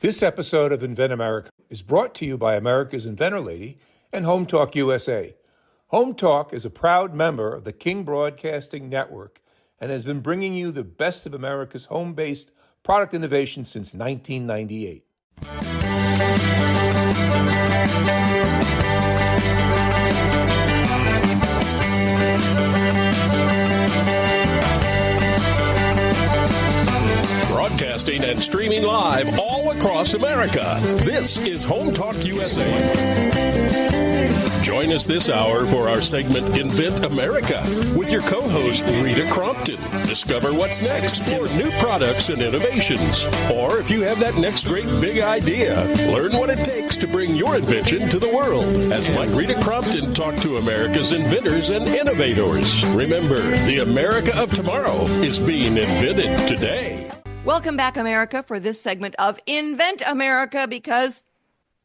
This episode of Invent America is brought to you by America's Inventor Lady and HomeTalkUSA. HomeTalk is a proud member of the King Broadcasting Network and has been bringing you the best of America's home-based product innovation since 1998. Broadcasting and streaming live all across America. This is HomeTalkUSA. Join us this hour for our segment Invent America with your co-host Rita Crompton. Discover what's next for new products and innovations. Or if you have that next great big idea, learn what it takes to bring your invention to the world. As like Rita Crompton talked to America's inventors and innovators. Remember, the America of tomorrow is being invented today. Welcome back, America, for this segment of Invent America, because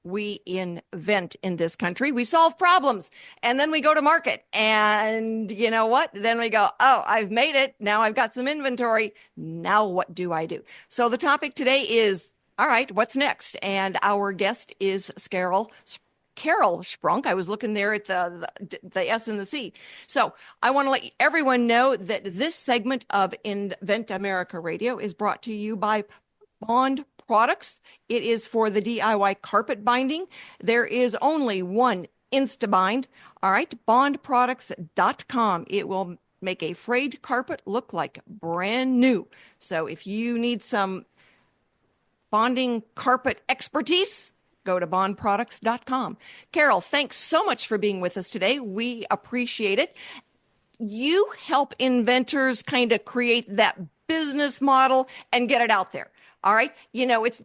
we invent in this country. We solve problems, and then we go to market. And you know what? Then we go, oh, I've made it. Now I've got some inventory. Now what do I do? So the topic today is, all right, what's next? And our guest is Carole Sprunk. I was looking there at the S and the C. So I want to let everyone know that this segment of Invent America Radio is brought to you by Bond Products. It is for the DIY carpet binding. There is only one InstaBind. All right, bondproducts.com. It will make a frayed carpet look like brand new. So if you need some bonding carpet expertise, go to bondproducts.com. Carole, thanks so much for being with us today. We appreciate it. You help inventors kind of create that business model and get it out there. All right. You know, it's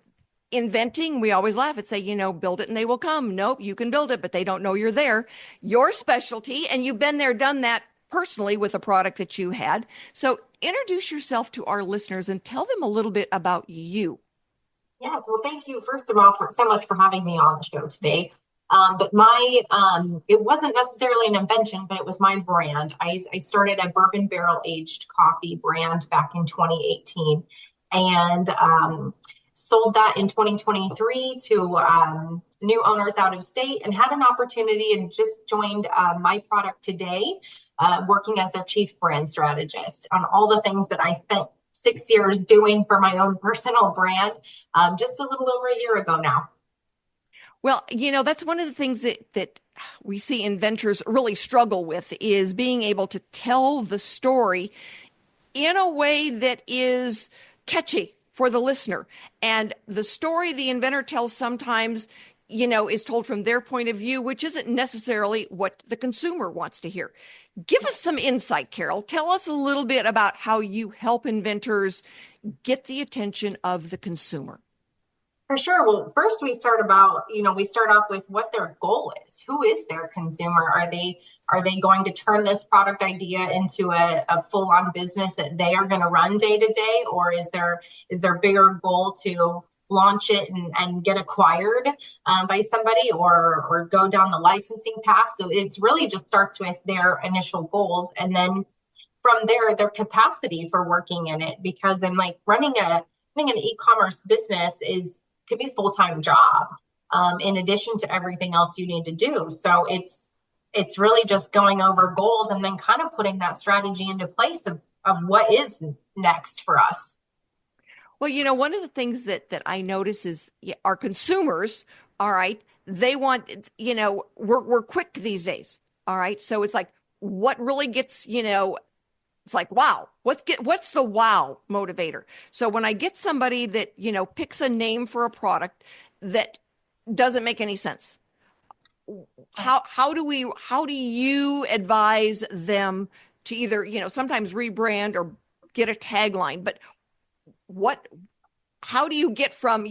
inventing. We always laugh and say, build it and they will come. Nope, you can build it, but they don't know you're there. Your specialty, and you've been there, done that personally with a product that you had. So introduce yourself to our listeners and tell them a little bit about you. Yes, well, thank you, first of all, so much for having me on the show today. But it wasn't necessarily an invention, but it was my brand. I started a bourbon barrel aged coffee brand back in 2018 and sold that in 2023 to new owners out of state, and had an opportunity and just joined my product today, working as their chief brand strategist on all the things that I spent 6 years doing for my own personal brand, just a little over a year ago now. Well, that's one of the things that we see inventors really struggle with, is being able to tell the story in a way that is catchy for the listener. And the story the inventor tells sometimes, is told from their point of view, which isn't necessarily what the consumer wants to hear. Give us some insight, Carole. Tell us a little bit about how you help inventors get the attention of the consumer. For sure. Well, first we start off with what their goal is. Who is their consumer? Are they going to turn this product idea into a full-on business that they are going to run day to day? Or is their bigger goal to launch it and get acquired by somebody or go down the licensing path? So it's really just starts with their initial goals, and then from there, their capacity for working in it. Because then, like, running an e-commerce business could be a full-time job in addition to everything else you need to do. So it's really just going over goals and then kind of putting that strategy into place of what is next for us. Well, one of the things that I notice is our consumers, all right, they want, we're quick these days, all right? So it's like, what really gets, it's like, wow, what's the wow motivator? So when I get somebody that, picks a name for a product that doesn't make any sense, how do you advise them to either, sometimes rebrand or get a tagline, but how do you get from,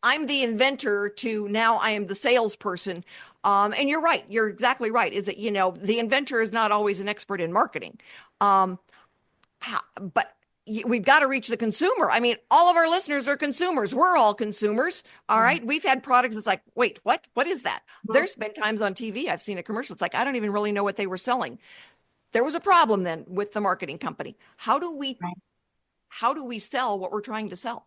I'm the inventor to now I am the salesperson? And you're right. You're exactly right. Is that, the inventor is not always an expert in marketing. But we've got to reach the consumer. I mean, all of our listeners are consumers. We're all consumers. All right. We've had products. It's like, wait, what? What is that? There's been times on TV I've seen a commercial. It's like, I don't even really know what they were selling. There was a problem then with the marketing company. How do we sell what we're trying to sell?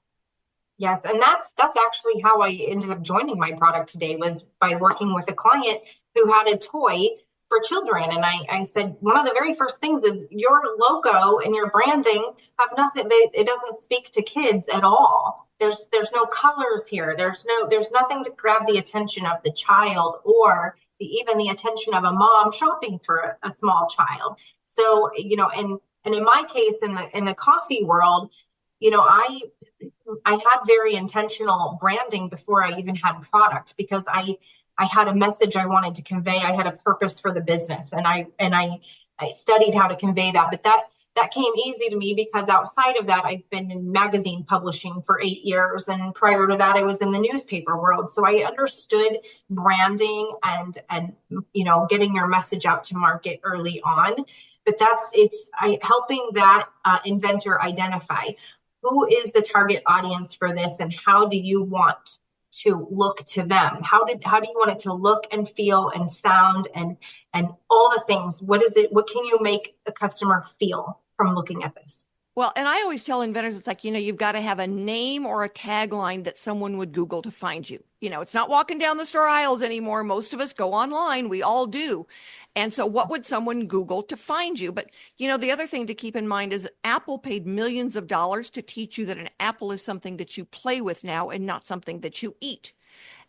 Yes, and that's actually how I ended up joining my product today, was by working with a client who had a toy for children. And I said, one of the very first things is your logo and your branding have nothing, it doesn't speak to kids at all. There's no colors here. There's nothing to grab the attention of the child, or even the attention of a mom shopping for a small child. So, and in my case, in the coffee world, I had very intentional branding before I even had product, because I had a message I wanted to convey. I had a purpose for the business, and I studied how to convey that. But that came easy to me, because outside of that, I've been in magazine publishing for 8 years, and prior to that, I was in the newspaper world. So I understood branding and getting your message out to market early on. But it's helping that inventor identify who is the target audience for this, and how do you want to look to them? How do you want it to look and feel and sound and all the things? What can you make the customer feel from looking at this? Well, and I always tell inventors, it's like, you've got to have a name or a tagline that someone would Google to find you. It's not walking down the store aisles anymore. Most of us go online. We all do. And so what would someone Google to find you? But, the other thing to keep in mind is Apple paid millions of dollars to teach you that an apple is something that you play with now and not something that you eat.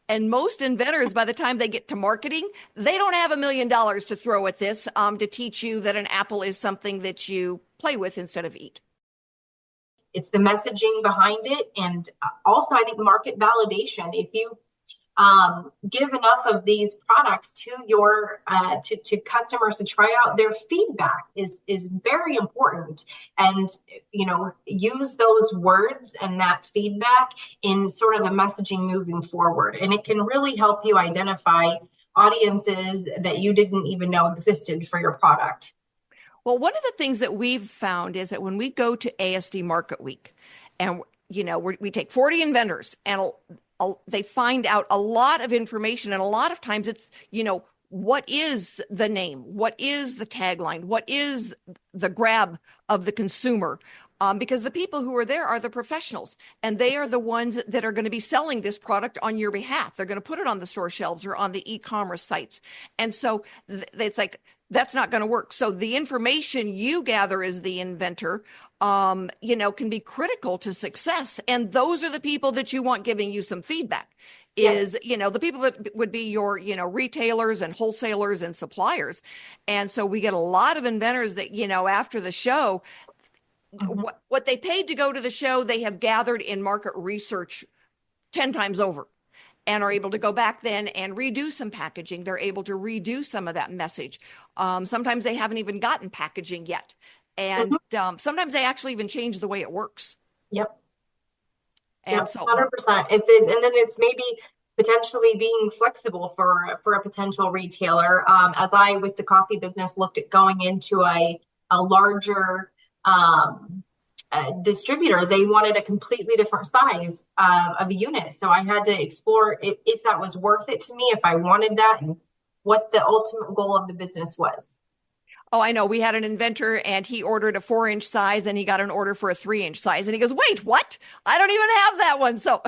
And most inventors, by the time they get to marketing, they don't have $1 million to throw at this to teach you that an apple is something that you play with instead of eat. It's the messaging behind it. And also, I think market validation. If you give enough of these products to your to customers to try out, their feedback is very important. And use those words and that feedback in sort of the messaging moving forward. And it can really help you identify audiences that you didn't even know existed for your product. Well, one of the things that we've found is that when we go to ASD Market Week, and we take 40 inventors, and they find out a lot of information, and a lot of times it's what is the name, what is the tagline, what is the grab of the consumer, because the people who are there are the professionals, and they are the ones that are going to be selling this product on your behalf. They're going to put it on the store shelves or on the e-commerce sites, and so it's like, that's not going to work. So the information you gather as the inventor, can be critical to success. And those are the people that you want giving you some feedback. Is, the people that would be your, retailers and wholesalers and suppliers. And so we get a lot of inventors that, after the show, what they paid to go to the show, they have gathered in market research 10 times over, and are able to go back then and redo some packaging. They're able to redo some of that message. Sometimes they haven't even gotten packaging yet. And sometimes they actually even change the way it works. Yep. And yep, so 100%. And then it's maybe potentially being flexible for a potential retailer. As I, with the coffee business, looked at going into a larger distributor, they wanted a completely different size of a unit. So I had to explore if that was worth it to me, if I wanted that, and what the ultimate goal of the business was. Oh, I know. We had an inventor, and he ordered a 4-inch size, and he got an order for a 3-inch size. And he goes, "Wait, what? I don't even have that one." So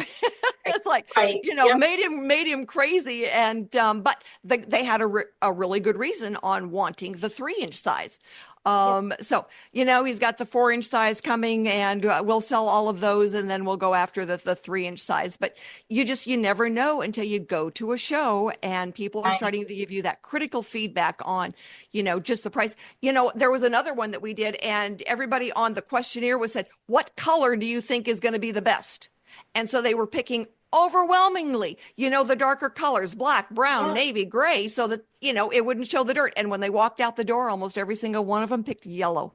it's like, right. made him crazy. And but they had a really good reason on wanting the 3-inch size. So, he's got the 4-inch size coming, and we'll sell all of those, and then we'll go after the 3-inch size. But you never know until you go to a show and people are starting to give you that critical feedback on, just the price. There was another one that we did, and everybody on the questionnaire said, "What color do you think is going to be the best?" And so they were picking overwhelmingly, the darker colors, black, brown, navy, gray, so that, it wouldn't show the dirt. And when they walked out the door, almost every single one of them picked yellow.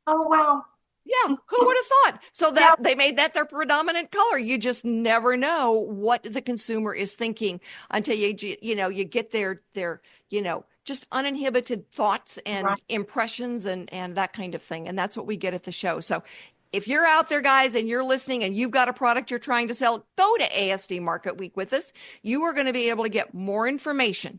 Oh, wow. Yeah, who would have thought? So that they made that their predominant color. You just never know what the consumer is thinking until you get their just uninhibited thoughts and impressions and that kind of thing. And that's what we get at the show. So if you're out there, guys, and you're listening and you've got a product you're trying to sell, go to ASD Market Week with us. You are going to be able to get more information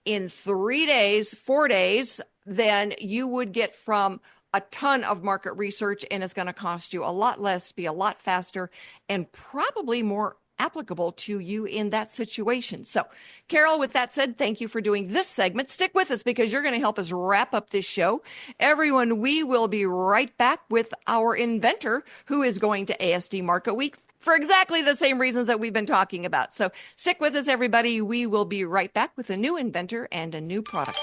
in 3 days, 4 days than you would get from a ton of market research, and it's going to cost you a lot less, be a lot faster, and probably more applicable to you in that situation. So, Carole, with that said, thank you for doing this segment. Stick with us because you're going to help us wrap up this show. Everyone, we will be right back with our inventor who is going to ASD Market Week for exactly the same reasons that we've been talking about. So stick with us, everybody. We will be right back with a new inventor and a new product.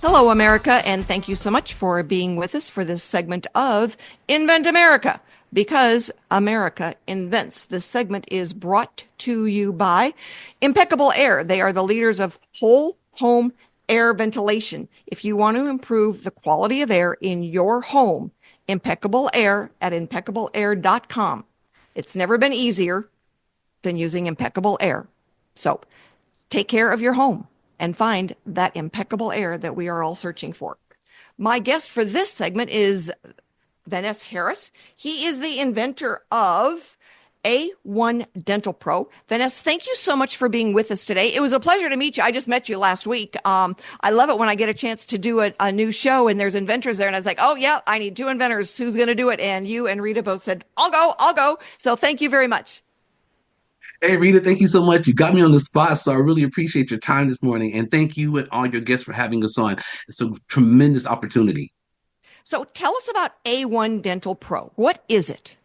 Hello, America, and thank you so much for being with us for this segment of Invent America, because America invents. This segment is brought to you by Impeccable Air. They are the leaders of whole home air ventilation. If you want to improve the quality of air in your home, Impeccable Air at impeccableair.com. It's never been easier than using Impeccable Air. So take care of your home and find that impeccable air that we are all searching for. My guest for this segment is Vanness Harris. He is the inventor of A1 Dental Pro. Vanness, thank you so much for being with us today. It was a pleasure to meet you. I just met you last week. I love it when I get a chance to do a new show and there's inventors there. And I was like, oh, yeah, I need two inventors. Who's going to do it? And you and Rita both said, I'll go. So thank you very much. Hey, Rita, thank you so much. You got me on the spot, so I really appreciate your time this morning. And thank you and all your guests for having us on. It's a tremendous opportunity. So tell us about A1 Dental Pro. What is it?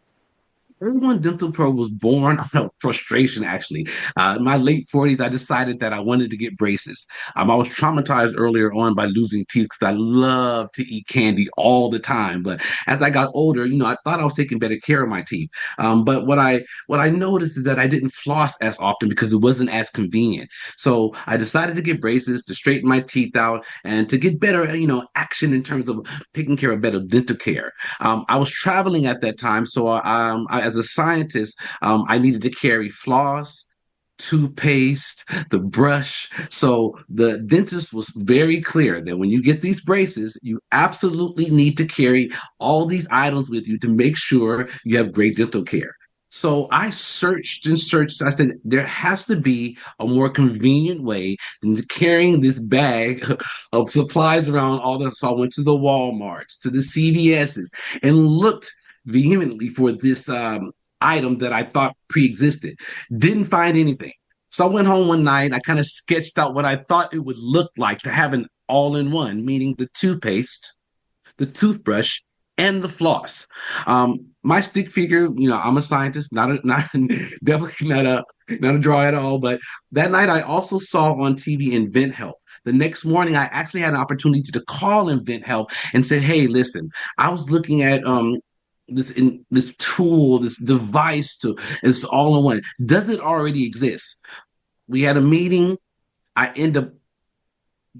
A1 Dental Pro was born out of frustration, actually. In my late 40s, I decided that I wanted to get braces. I was traumatized earlier on by losing teeth because I love to eat candy all the time. But as I got older, I thought I was taking better care of my teeth. But what I noticed is that I didn't floss as often because it wasn't as convenient. So I decided to get braces to straighten my teeth out and to get better, action in terms of taking care of better dental care. I was traveling at that time, so as a scientist, I needed to carry floss, toothpaste, the brush. So the dentist was very clear that when you get these braces, you absolutely need to carry all these items with you to make sure you have great dental care. So I searched and searched. I said, there has to be a more convenient way than carrying this bag of supplies around all this. So I went to the Walmarts, to the CVS's, and looked vehemently for this item that I thought pre-existed. Didn't find anything. So I went home one night. I kind of sketched out what I thought it would look like to have an all-in-one, meaning the toothpaste, the toothbrush, and the floss. My stick figure, I'm a scientist, definitely not a draw at all. But that night I also saw on TV Invent Help. The next morning, I actually had an opportunity to call Invent Help and say, hey, listen, I was looking at this tool, this device it's all in one. Does it already exist? We had a meeting. I end up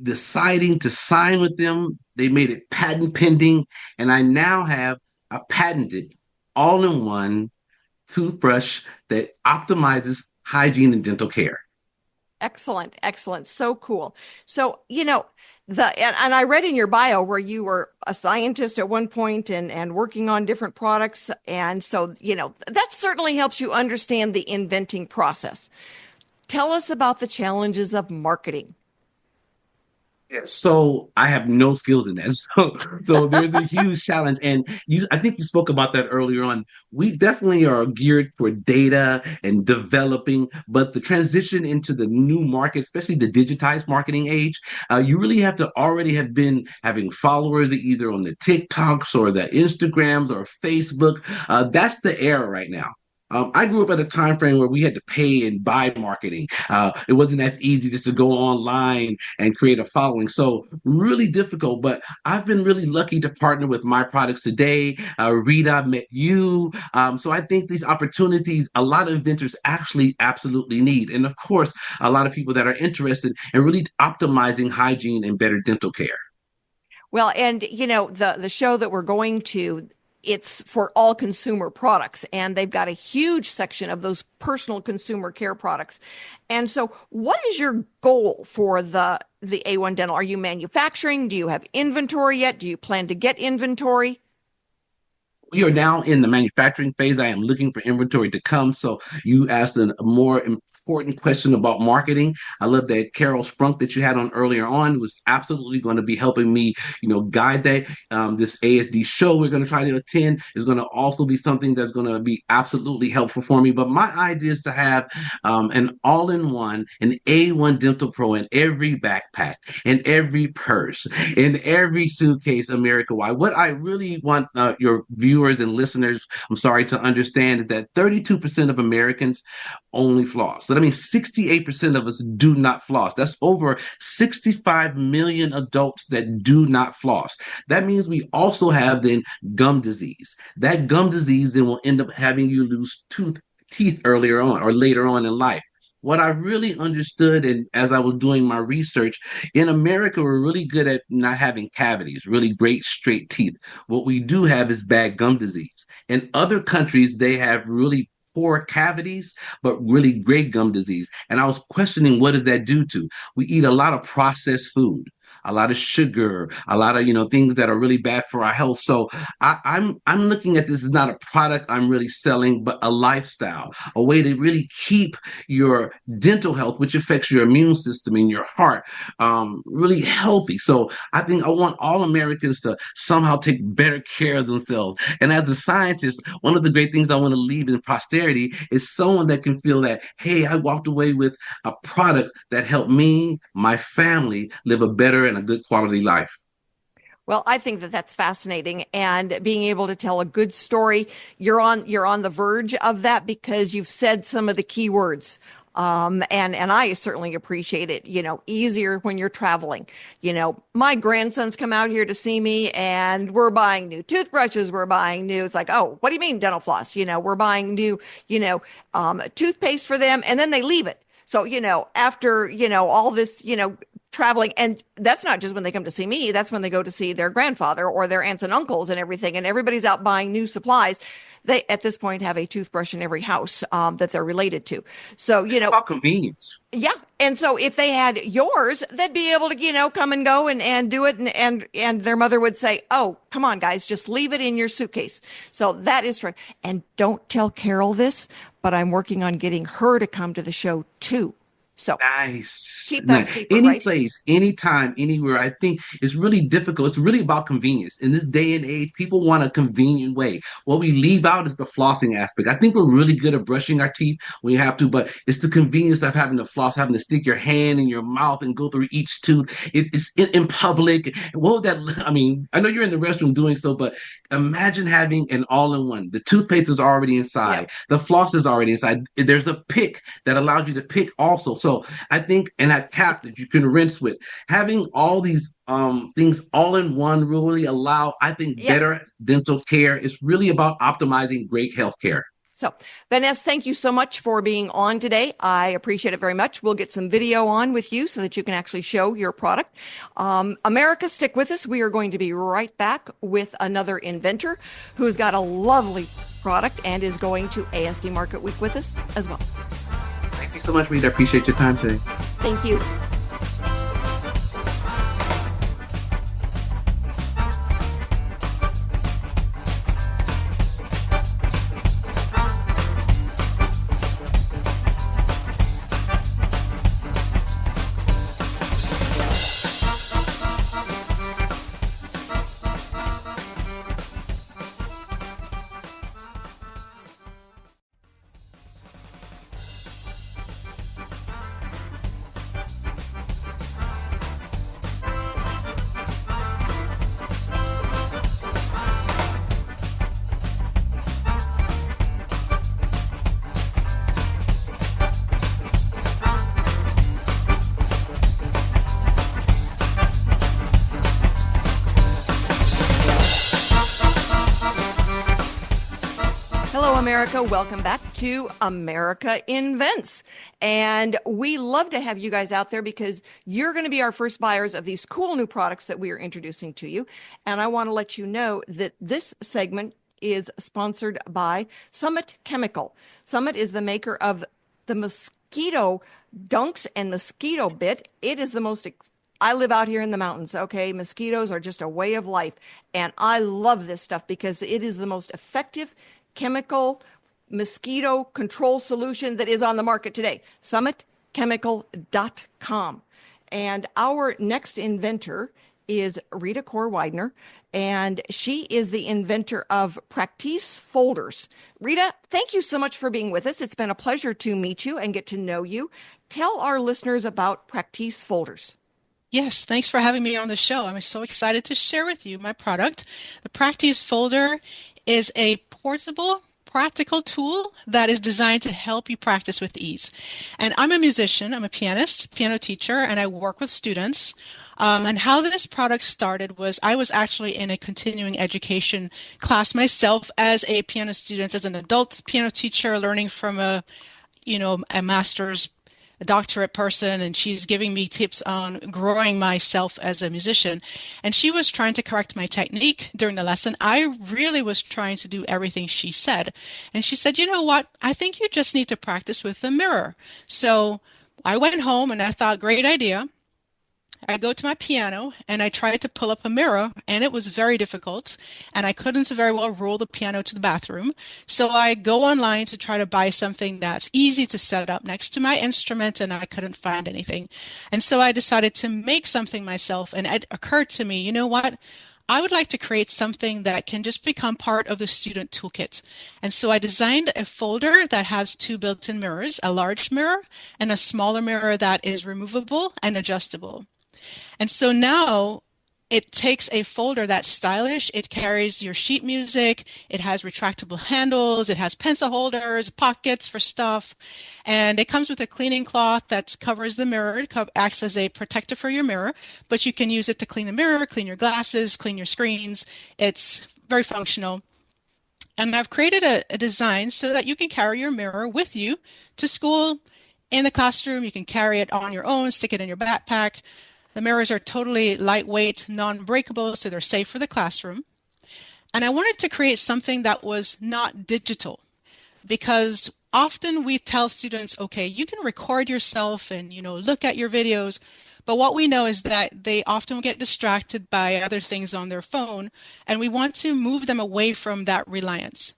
deciding to sign with them. They made it patent pending, and I now have a patented all-in-one toothbrush that optimizes hygiene and dental care. Excellent. So cool. So, and I read in your bio where you were a scientist at one point and working on different products. And so, that certainly helps you understand the inventing process. Tell us about the challenges of marketing. Yeah, so I have no skills in that. So there's a huge challenge. And I think you spoke about that earlier on. We definitely are geared for data and developing, but the transition into the new market, especially the digitized marketing age, you really have to already have been having followers either on the TikToks or the Instagrams or Facebook. That's the era right now. I grew up at a time frame where we had to pay and buy marketing. It wasn't as easy just to go online and create a following. So really difficult, but I've been really lucky to partner with my products today. Rita, met you. So I think these opportunities, a lot of inventors actually absolutely need. And of course, a lot of people that are interested in really optimizing hygiene and better dental care. Well, and the show that we're going to, it's for all consumer products, and they've got a huge section of those personal consumer care products. And so, what is your goal for the A1 Dental? Are you manufacturing? Do you have inventory yet? Do you plan to get inventory? We are now in the manufacturing phase. I am looking for inventory to come. So you asked a more important question about marketing. I love that Carole Sprunk that you had on earlier on was absolutely going to be helping me, guide that. This ASD show we're going to try to attend is going to also be something that's going to be absolutely helpful for me. But my idea is to have an all-in-one, an A1 Dental Pro in every backpack, in every purse, in every suitcase, America-wide. What I really want your viewers and listeners, I'm sorry, to understand is that 32% of Americans only floss. So that means 68% of us do not floss. That's over 65 million adults that do not floss. That means we also have then gum disease. That gum disease then will end up having you lose teeth earlier on or later on in life. What I really understood, and as I was doing my research, in America, we're really good at not having cavities, really great straight teeth. What we do have is bad gum disease. In other countries, they have really poor cavities, but really great gum disease. And I was questioning, what does that do to? We eat a lot of processed food, a lot of sugar, a lot of things that are really bad for our health. So I'm looking at this as not a product I'm really selling, but a lifestyle, a way to really keep your dental health, which affects your immune system and your heart, really healthy. So I think I want all Americans to somehow take better care of themselves. And as a scientist, one of the great things I want to leave in posterity is someone that can feel that, hey, I walked away with a product that helped me, my family, live a better and a good quality life. Well, I think that that's fascinating, and being able to tell a good story, you're on the verge of that because you've said some of the key words. And I certainly appreciate it, easier when you're traveling. My grandsons come out here to see me and we're buying new toothbrushes. We're buying new, it's like, oh, what do you mean dental floss? We're buying new, toothpaste for them, and then they leave it. So, after, all this, traveling, and that's not just when they come to see me, that's when they go to see their grandfather or their aunts and uncles and everything, and everybody's out buying new supplies. They at this point have a toothbrush in every house that they're related to. So it's about convenience. Yeah, and so if they had yours, they'd be able to come and go and do it, and their mother would say, oh, come on guys, just leave it in your suitcase. So that is true. And don't tell Carole this, but I'm working on getting her to come to the show too. So nice. Keep that nice. secret, Any right? place, anytime, anywhere. I think it's really difficult. It's really about convenience. In this day and age, people want a convenient way. What we leave out is the flossing aspect. I think we're really good at brushing our teeth when you have to, but it's the convenience of having to floss, having to stick your hand in your mouth and go through each tooth. It's in public. What would that, I mean, I know you're in the restroom doing so, but imagine having an all-in-one. The toothpaste is already inside. Yep. The floss is already inside. There's a pick that allows you to pick also. So I think, and that cap that you can rinse with, having all these things all in one really allow, I think, Yep. better dental care. It's really about optimizing great health care. So, Vanness, thank you so much for being on today. I appreciate it very much. We'll get some video on with you so that you can actually show your product. America, stick with us. We are going to be right back with another inventor who's got a lovely product and is going to ASD Market Week with us as well. Thank you so much, Rita. I appreciate your time today. Thank you. Hello, America. Welcome back to America Invents. And we love to have you guys out there because you're going to be our first buyers of these cool new products that we are introducing to you. And I want to let you know that this segment is sponsored by Summit Chemical. Summit is the maker of the mosquito dunks and mosquito bit. It is the most I live out here in the mountains, okay? Mosquitoes are just a way of life. And I love this stuff because it is the most effective chemical mosquito control solution that is on the market today. SummitChemical.com. And our next inventor is Rita Widener, and she is the inventor of Practice Folders. Rita, thank you so much for being with us. It's been a pleasure to meet you and get to know you. Tell our listeners about Practice Folders. Yes, thanks for having me on the show. I'm so excited to share with you my product. The Practice Folder is a portable, practical tool that is designed to help you practice with ease. And I'm a musician, I'm a pianist, piano teacher, and I work with students. And how this product started was I was actually in a continuing education class myself as a piano student, as an adult piano teacher, learning from a master's, a doctorate person, and she's giving me tips on growing myself as a musician. And she was trying to correct my technique during the lesson. I really was trying to do everything she said. And she said, you know what? I think you just need to practice with the mirror. So I went home and I thought, great idea. I go to my piano and I tried to pull up a mirror, and it was very difficult, and I couldn't very well roll the piano to the bathroom. So I go online to try to buy something that's easy to set up next to my instrument, and I couldn't find anything. And so I decided to make something myself, and it occurred to me, you know what? I would like to create something that can just become part of the student toolkit. And so I designed a folder that has two built-in mirrors, a large mirror and a smaller mirror that is removable and adjustable. And so now it takes a folder that's stylish. It carries your sheet music. It has retractable handles. It has pencil holders, pockets for stuff. And it comes with a cleaning cloth that covers the mirror. It acts as a protector for your mirror, but you can use it to clean the mirror, clean your glasses, clean your screens. It's very functional. And I've created a design so that you can carry your mirror with you to school, in the classroom. You can carry it on your own, stick it in your backpack. The mirrors are totally lightweight, non-breakable, so they're safe for the classroom. And I wanted to create something that was not digital, because often we tell students, okay, you can record yourself and, look at your videos. But what we know is that they often get distracted by other things on their phone, and we want to move them away from that reliance.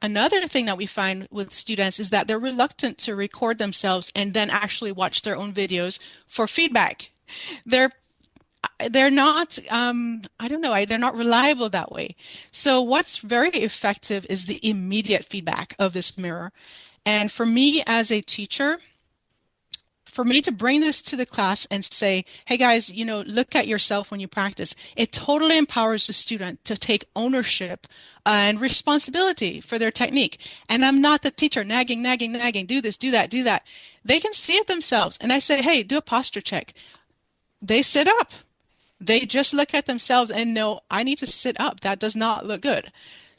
Another thing that we find with students is that they're reluctant to record themselves and then actually watch their own videos for feedback. They're not, they're not reliable that way. So what's very effective is the immediate feedback of this mirror. And for me as a teacher, for me to bring this to the class and say, hey guys, look at yourself when you practice, it totally empowers the student to take ownership and responsibility for their technique. And I'm not the teacher nagging, do this, do that. They can see it themselves. And I say, hey, do a posture check. They sit up. They just look at themselves and know, I need to sit up. That does not look good.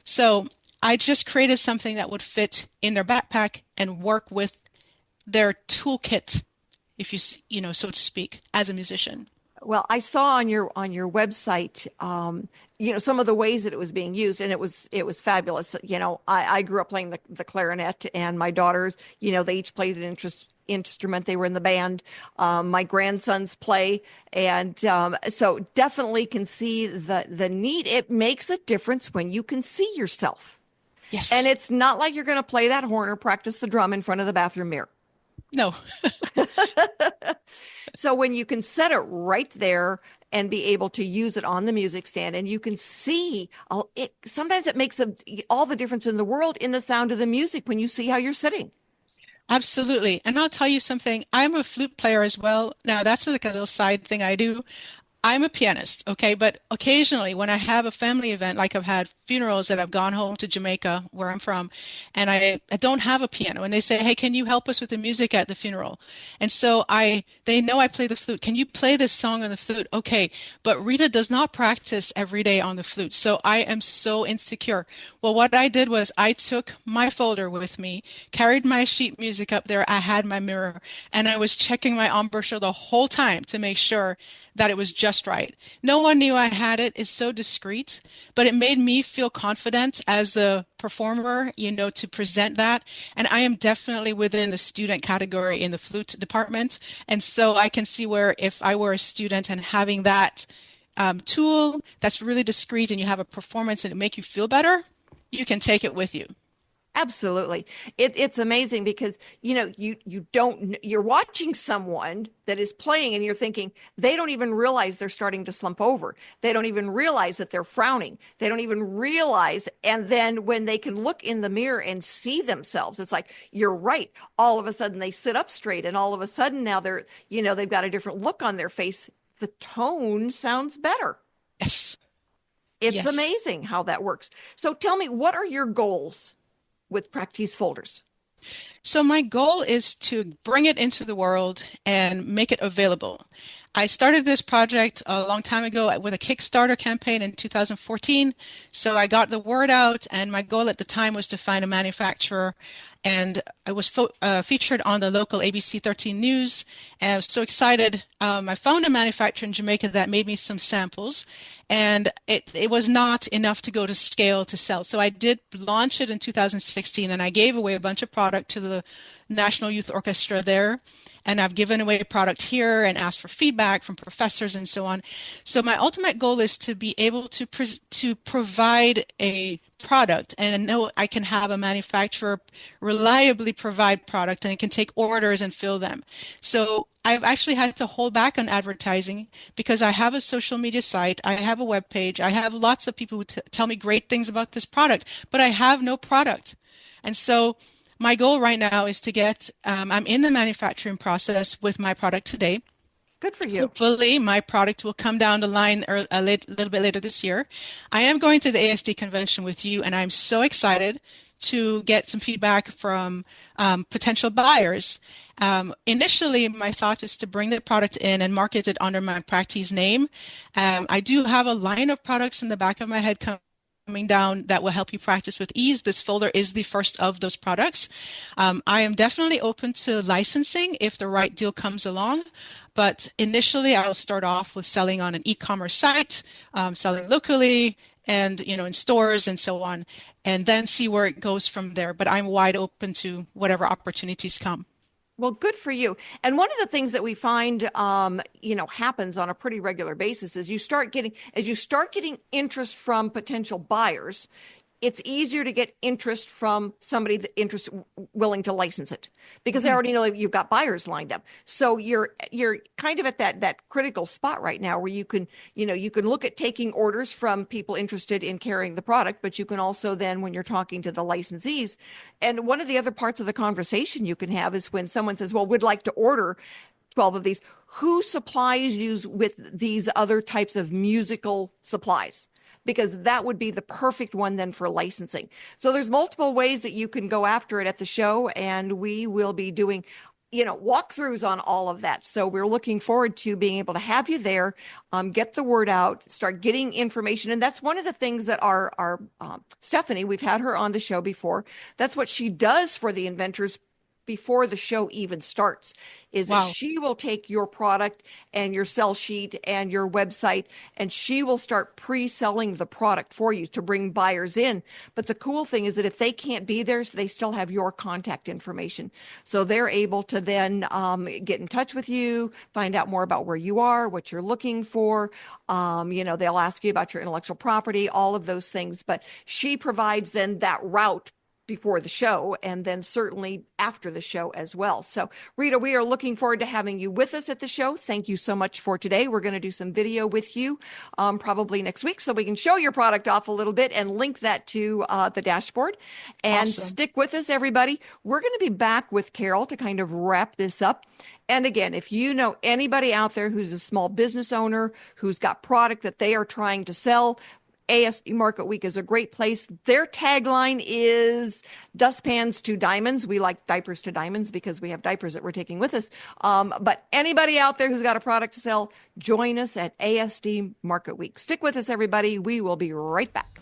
So I just created something that would fit in their backpack and work with their toolkit, if you so to speak, as a musician. Well, I saw on your website, some of the ways that it was being used, and it was fabulous. I grew up playing the clarinet, and my daughters, they each played an instrument. They were in the band. My grandsons play, and so definitely can see the need. It makes a difference when you can see yourself. Yes, and it's not like you're going to play that horn or practice the drum in front of the bathroom mirror. No. So when you can set it right there and be able to use it on the music stand, and you can see it, sometimes it makes all the difference in the world in the sound of the music when you see how you're sitting. Absolutely. And I'll tell you something, I'm a flute player as well. Now that's like a little side thing I do. I'm a pianist, okay, but occasionally when I have a family event, like I've had funerals that I've gone home to Jamaica, where I'm from, and I don't have a piano, and they say, "Hey, can you help us with the music at the funeral?" And so they know I play the flute. Can you play this song on the flute? Okay, but Rita does not practice every day on the flute, so I am so insecure. Well, what I did was I took my folder with me, carried my sheet music up there. I had my mirror, and I was checking my embouchure the whole time to make sure that it was just right. No one knew I had it. It's so discreet, but it made me feel confident as the performer, to present that. And I am definitely within the student category in the flute department. And so I can see where if I were a student and having that tool that's really discreet and you have a performance and it make you feel better, you can take it with you. Absolutely. It's amazing because, you're watching someone that is playing and you're thinking, they don't even realize they're starting to slump over. They don't even realize that they're frowning. They don't even realize. And then when they can look in the mirror and see themselves, it's like, you're right. All of a sudden they sit up straight and all of a sudden now they've got a different look on their face. The tone sounds better. Yes. It's Yes. amazing how that works. So tell me, what are your goals with Practice folders? So my goal is to bring it into the world and make it available. I started this project a long time ago with a Kickstarter campaign in 2014. So I got the word out, and my goal at the time was to find a manufacturer. And I was featured on the local ABC 13 News, and I was so excited. I found a manufacturer in Jamaica that made me some samples, and it was not enough to go to scale to sell. So I did launch it in 2016, and I gave away a bunch of product to the National Youth Orchestra there. And I've given away product here and asked for feedback from professors and so on. So my ultimate goal is to be able to provide a product, and I know I can have a manufacturer reliably provide product and it can take orders and fill them. So I've actually had to hold back on advertising because I have a social media site, I have a web page, I have lots of people who tell me great things about this product, but I have no product. And so my goal right now is to get, I'm in the manufacturing process with my product today. Good for you. Hopefully my product will come down the line a little bit later this year. I am going to the ASD convention with you, and I'm so excited to get some feedback from potential buyers. Initially, my thought is to bring the product in and market it under my Practice name. I do have a line of products in the back of my head coming down that will help you practice with ease. This folder is the first of those products. I am definitely open to licensing if the right deal comes along. But initially, I will start off with selling on an e-commerce site, selling locally and, in stores and so on, and then see where it goes from there. But I'm wide open to whatever opportunities come. Well, good for you. And one of the things that we find, happens on a pretty regular basis is as you start getting interest from potential buyers, it's easier to get interest from somebody willing to license it because they already know you've got buyers lined up. So you're kind of at that critical spot right now where you can look at taking orders from people interested in carrying the product, but you can also then, when you're talking to the licensees, and one of the other parts of the conversation you can have is when someone says, well, we'd like to order 12 of these, who supplies you with these other types of musical supplies? Because that would be the perfect one then for licensing. So there's multiple ways that you can go after it at the show, and we will be doing, walkthroughs on all of that. So we're looking forward to being able to have you there, get the word out, start getting information. And that's one of the things that our Stephanie, we've had her on the show before. That's what she does for the inventors before the show even starts, is that she will take your product and your sell sheet and your website, and she will start pre-selling the product for you to bring buyers in. But the cool thing is that if they can't be there, so they still have your contact information. So they're able to then get in touch with you, find out more about where you are, what you're looking for. They'll ask you about your intellectual property, all of those things. But she provides then that route before the show, and then certainly after the show as well. So, Rita, we are looking forward to having you with us at the show. Thank you so much for today. We're going to do some video with you probably next week so we can show your product off a little bit and link that to the dashboard. And Awesome. Stick with us, everybody. We're going to be back with Carole to kind of wrap this up. And again, if you know anybody out there who's a small business owner, who's got product that they are trying to sell, ASD Market Week is a great place. Their tagline is dustpans to diamonds. We like diapers to diamonds because we have diapers that we're taking with us. But anybody out there who's got a product to sell, join us at ASD Market Week. Stick with us, everybody. We will be right back.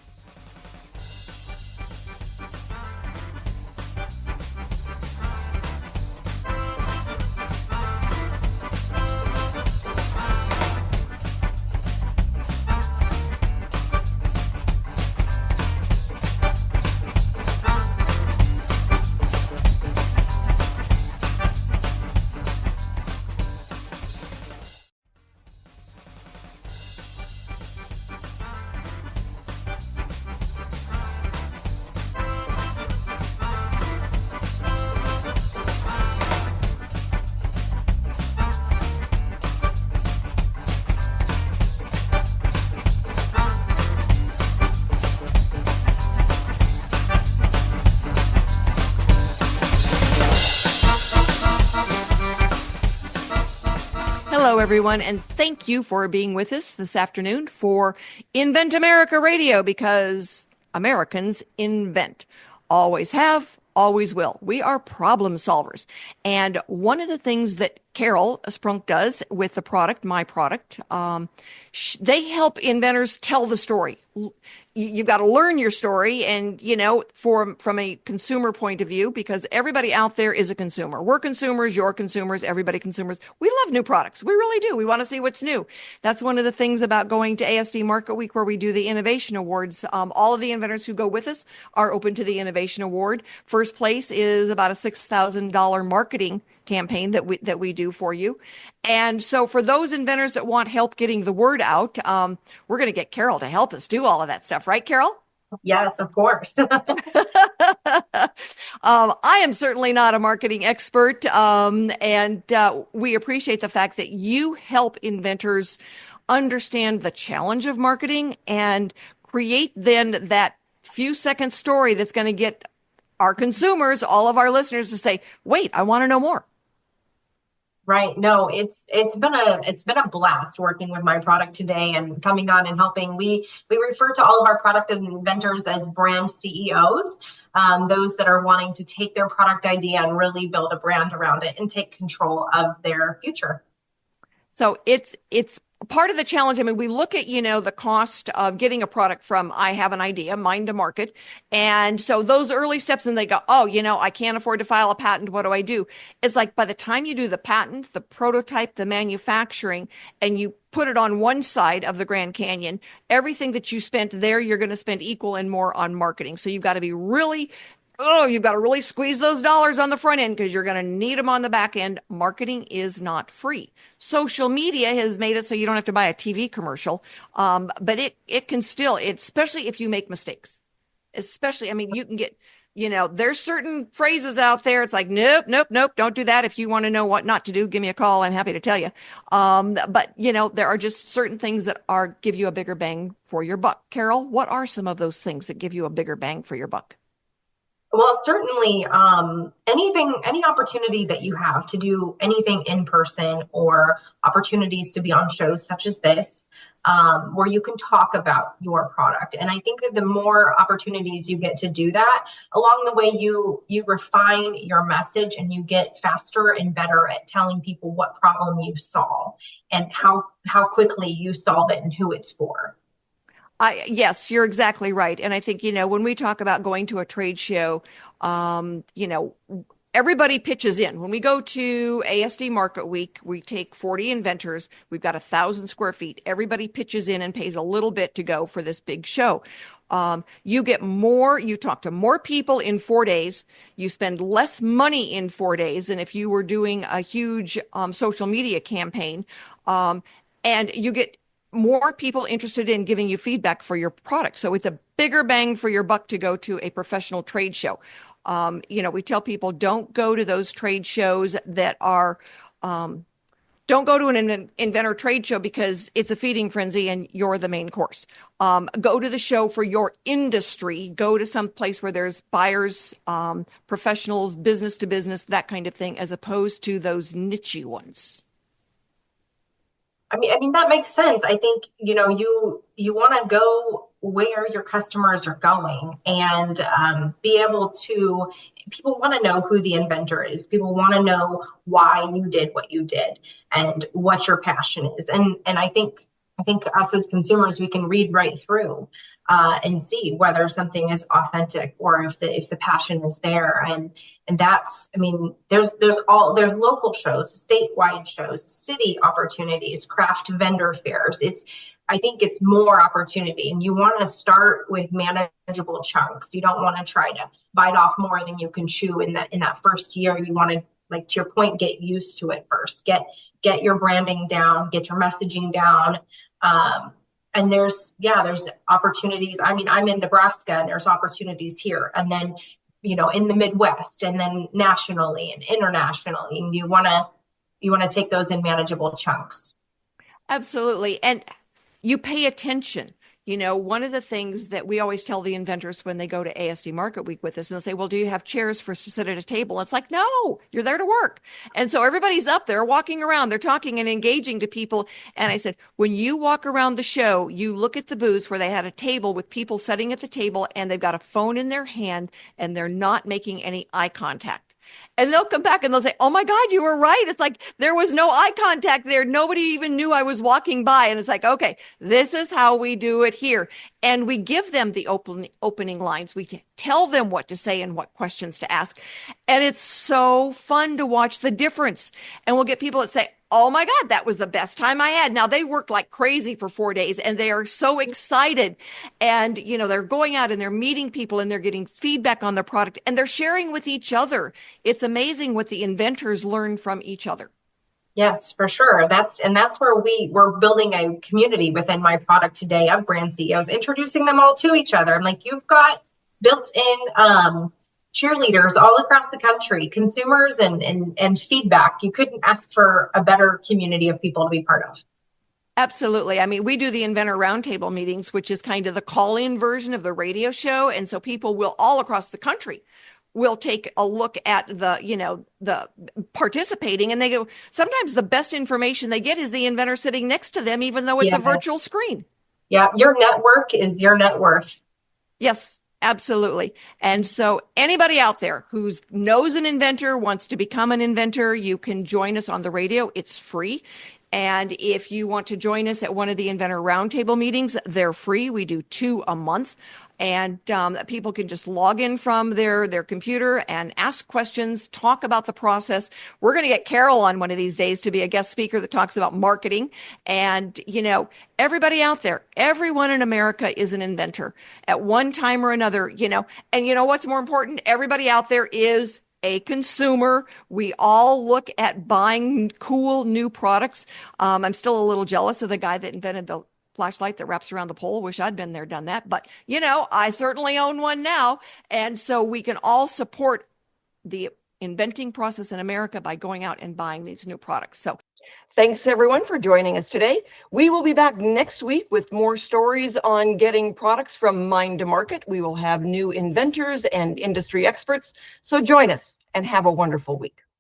Hello, everyone, and thank you for being with us this afternoon for Invent America Radio, because Americans invent. Always have, always will. We are problem solvers. And one of the things that Carole Sprunk does with the product, my product, they help inventors tell the story. You've got to learn your story, and from a consumer point of view, because everybody out there is a consumer. We're consumers, you're consumers, everybody consumers. We love new products. We really do. We want to see what's new. That's one of the things about going to ASD Market Week, where we do the Innovation Awards. All of the inventors who go with us are open to the Innovation Award. First place is about a $6,000 marketing campaign that we do for you. And so for those inventors that want help getting the word out, we're going to get Carole to help us do all of that stuff. Right, Carole? Yes, of course. I am certainly not a marketing expert, and we appreciate the fact that you help inventors understand the challenge of marketing and create then that few second story that's going to get our consumers, all of our listeners, to say, wait, I want to know more. Right. No, it's been a blast working with my product today and coming on and helping. We refer to all of our product inventors as brand CEOs, those that are wanting to take their product idea and really build a brand around it and take control of their future. So it's part of the challenge. I mean, we look at, the cost of getting a product from I have an idea, mine to market. And so those early steps, and they go, oh, I can't afford to file a patent. What do I do? It's like by the time you do the patent, the prototype, the manufacturing, and you put it on one side of the Grand Canyon, everything that you spent there, you're going to spend equal and more on marketing. So you've got to be you've got to really squeeze those dollars on the front end, because you're going to need them on the back end. Marketing is not free. Social media has made it so you don't have to buy a TV commercial. But it can still, especially if you make mistakes, especially, you can get, there's certain phrases out there. It's like, nope, don't do that. If you want to know what not to do, give me a call. I'm happy to tell you. But there are just certain things that give you a bigger bang for your buck. Carole, what are some of those things that give you a bigger bang for your buck? Well, certainly, any opportunity that you have to do anything in person, or opportunities to be on shows such as this, where you can talk about your product. And I think that the more opportunities you get to do that, along the way, you refine your message and you get faster and better at telling people what problem you solve and how quickly you solve it and who it's for. Yes, you're exactly right. And I think, when we talk about going to a trade show, everybody pitches in. When we go to ASD Market Week, we take 40 inventors. We've got 1,000 square feet. Everybody pitches in and pays a little bit to go for this big show. You talk to more people in 4 days. You spend less money in 4 days than if you were doing a huge social media campaign. And you get more people interested in giving you feedback for your product. So it's a bigger bang for your buck to go to a professional trade show. We tell people don't go to those trade shows that are, don't go to an inventor trade show because it's a feeding frenzy and you're the main course. Go to the show for your industry. Go to some place where there's buyers, professionals, business to business, that kind of thing, as opposed to those niche ones. I mean that makes sense. I think you want to go where your customers are going and be able to. People want to know who the inventor is. People want to know why you did what you did and what your passion is. And I think us as consumers, we can read right through and see whether something is authentic or if the passion is there. And that's, I mean, there's local shows, statewide shows, city opportunities, craft vendor fairs. I think it's more opportunity, and you want to start with manageable chunks. You don't want to try to bite off more than you can chew in that first year. You want to, like to your point, get used to it first. Get your branding down, get your messaging down. And there's opportunities. I mean, I'm in Nebraska and there's opportunities here. And then, in the Midwest and then nationally and internationally. And you want to take those in manageable chunks. Absolutely. And you pay attention. One of the things that we always tell the inventors when they go to ASD Market Week with us, and they'll say, well, do you have chairs for us to sit at a table? And it's like, no, you're there to work. And so everybody's up there walking around, they're talking and engaging to people. And I said, when you walk around the show, you look at the booths where they had a table with people sitting at the table and they've got a phone in their hand and they're not making any eye contact. And they'll come back and they'll say, oh my God, you were right. It's like there was no eye contact there. Nobody even knew I was walking by. And it's like, okay, this is how we do it here. And we give them the opening lines. We tell them what to say and what questions to ask. And it's so fun to watch the difference. And we'll get people that say, oh my God, that was the best time I had. Now they worked like crazy for 4 days and they are so excited. And, they're going out and they're meeting people and they're getting feedback on the product and they're sharing with each other. It's amazing what the inventors learn from each other. Yes, for sure. That's where we're building a community within my product today of brand CEOs, introducing them all to each other. I'm like, you've got built-in cheerleaders all across the country, consumers and feedback. You couldn't ask for a better community of people to be part of. Absolutely. I mean, we do the Inventor Roundtable meetings, which is kind of the call-in version of the radio show. And so people will all across the country will take a look at the participating, and they go, sometimes the best information they get is the inventor sitting next to them, even though it's a virtual screen. Yeah. Your network is your net worth. Yes. Absolutely. And so anybody out there who knows an inventor, wants to become an inventor, you can join us on the radio. It's free. And if you want to join us at one of the Inventor Roundtable meetings, they're free. We do 2 a month. And people can just log in from their computer and ask questions, talk about the process. We're going to get Carole on one of these days to be a guest speaker that talks about marketing. And, everybody out there, everyone in America is an inventor at one time or another, and what's more important? Everybody out there is a consumer. We all look at buying cool new products. I'm still a little jealous of the guy that invented the flashlight that wraps around the pole. Wish I'd been there, done that. But, I certainly own one now. And so we can all support the inventing process in America by going out and buying these new products. So thanks everyone for joining us today. We will be back next week with more stories on getting products from mind to market. We will have new inventors and industry experts. So join us and have a wonderful week.